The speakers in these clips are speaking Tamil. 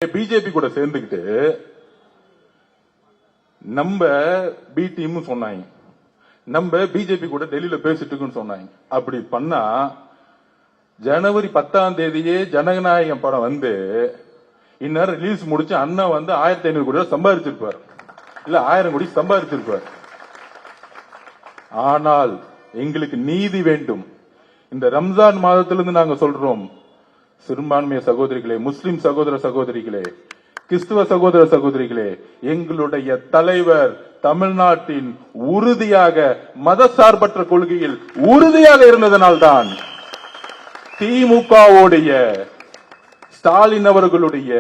பிஜேபி கூட சேர்ந்துக்கிட்டு நம்ம பி டீம் சொன்னாங்க, நம்ம பிஜேபி கூட டெல்லியில பேசிட்டு இருக்குன்னு சொன்னாங்க. அப்படி பண்ணா ஜனவரி 10ஆம் தேதியே ஜனநாயகம் படம் வந்து இந்நேரம் ரிலீஸ் முடிச்சு அண்ணன் வந்து 1500 கோடி சம்பாதிச்சிருப்பார், இல்ல 1000 கோடி சம்பாதிச்சிருப்பார். ஆனால் எங்களுக்கு நீதி வேண்டும். இந்த ரம்ஜான் மாதத்திலிருந்து நாங்க சொல்றோம், சிறுபான்மைய சகோதரிகளே, முஸ்லிம் சகோதர சகோதரிகளே, கிறிஸ்துவ சகோதர சகோதரிகளே, எங்களுடைய தலைவர் தமிழ்நாட்டின் உறுதியாக மதசார்பற்ற கொள்கையில் உறுதியாக இருந்ததனால்தான் திமுகவுடைய ஸ்டாலின் அவர்களுடைய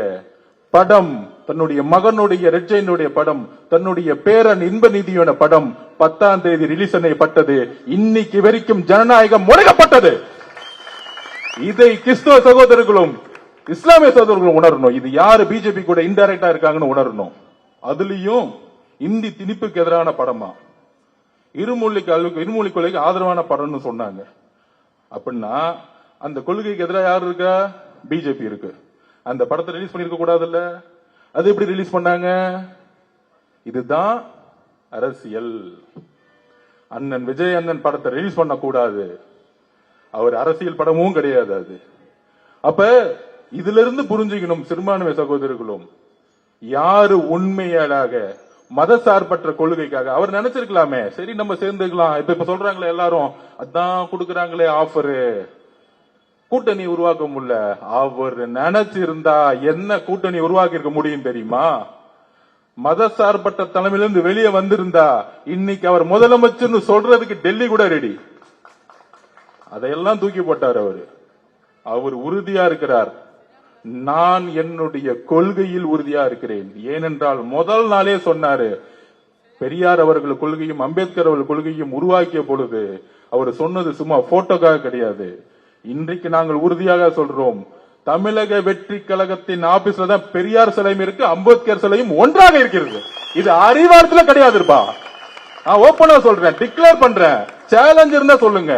படம், தன்னுடைய மகனுடைய ரெட்ஜைனுடைய படம், தன்னுடைய பேரன் இன்ப நிதியோட படம் 10ஆம் தேதி ரிலீஸ் செய்யப்பட்டது. இன்னைக்கு வரைக்கும் ஜனநாயகம் முடக்கப்பட்டது. இதை கிறிஸ்துவ சகோதரர்களும் இஸ்லாமிய சகோதரர்களும் உணரணும். இது யாரு பிஜேபி கூட இன்டைரக்டா இருக்காங்கன்னு உணரணும். அதுலயும் இந்தி திணிப்புக்கு எதிரான படமா, இருமொழி கொள்கைக்கு ஆதரவான படம்னு சொன்னாங்க. அப்படின்னா அந்த கொள்கைக்கு எதிராக யாரு இருக்கா? பிஜேபி இருக்கு. அந்த படத்தை ரிலீஸ் பண்ணிருக்க கூடாதுல்ல? அது எப்படி ரிலீஸ் பண்ணாங்க? இதுதான் அரசியல். அண்ணன் விஜய் அண்ணன் படத்தை ரிலீஸ் பண்ண கூடாது, அவர் அரசியல் படமும் கிடையாது அது. அப்ப இதுல இருந்து புரிஞ்சுக்கணும் சிறுபான்மை சகோதரர்களும், யாரு உண்மையாக மதசார்பற்ற கொள்கைக்காக அவர் நினைச்சிருக்கலாமே, சரி நம்ம சேர்ந்துக்கலாம். இப்ப சொல்றாங்களே எல்லாரும், அதான் கொடுக்கறாங்களே ஆஃபரு, கூட்டணி உருவாக்க முடியல. அவர் நினைச்சிருந்தா என்ன கூட்டணி உருவாக்கி இருக்க முடியும் தெரியுமா? மதசார்பற்ற தலைமையிலிருந்து வெளியே வந்திருந்தா இன்னைக்கு அவர் முதலமைச்சர்னு சொல்றதுக்கு டெல்லி கூட ரெடி. அதையெல்லாம் தூக்கி போட்டார். அவர் உறுதியா இருக்கிறார். நான் என்னுடைய கொள்கையில் உறுதியா இருக்கிறேன். ஏனென்றால் முதல் நாளே சொன்னாரு, பெரியார் அவர்கள் கொள்கையும் அம்பேத்கர் அவர்கள் கொள்கையும் உருவாக்கிய பொழுது அவர் சொன்னது சும்மா போட்டோக்காக கிடையாது. இன்றைக்கு நாங்கள் உறுதியாக சொல்றோம், தமிழக வெற்றி கழகத்தின் ஆபீஸ்ல தான் பெரியார் சிலையும் இருக்கு, அம்பேத்கர் சிலையும் ஒன்றாக இருக்கிறது. இது அறிவாளத்துல கிடையாதுப்பா. நான் ஓப்பனா சொல்றேன், டிக்ளேர் பண்றேன். சேலஞ்ச் இருந்தா சொல்லுங்க.